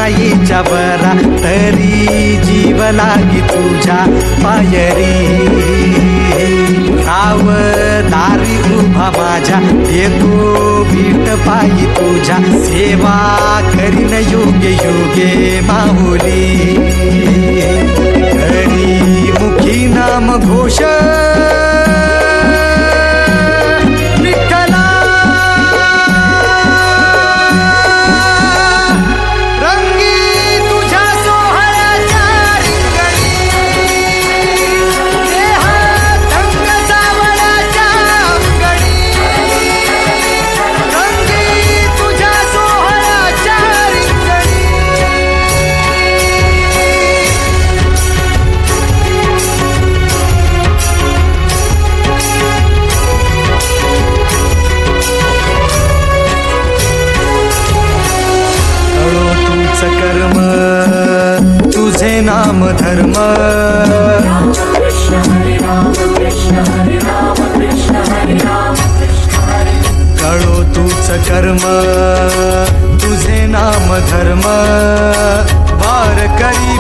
माईच्या बरा, तरी जीव लागी तुझ्या पायरी. राव दारी उभा माझ्या, येतो भीट पायी तुझ्या, सेवा करीन योगे योगे माऊली. करी मुखी नाम घोष विठ्ठला, रंगी तुझ्या सोहळ्याच्या रिंगणी, देहात रंग सावळ्याच्या अंगणी, रंगी तुझ्या सोहळ्याच्या रिंगणी. कर्म तुझे नाम धर्म, कळो तूच कर्म तुझे नाम धर्म, वार करी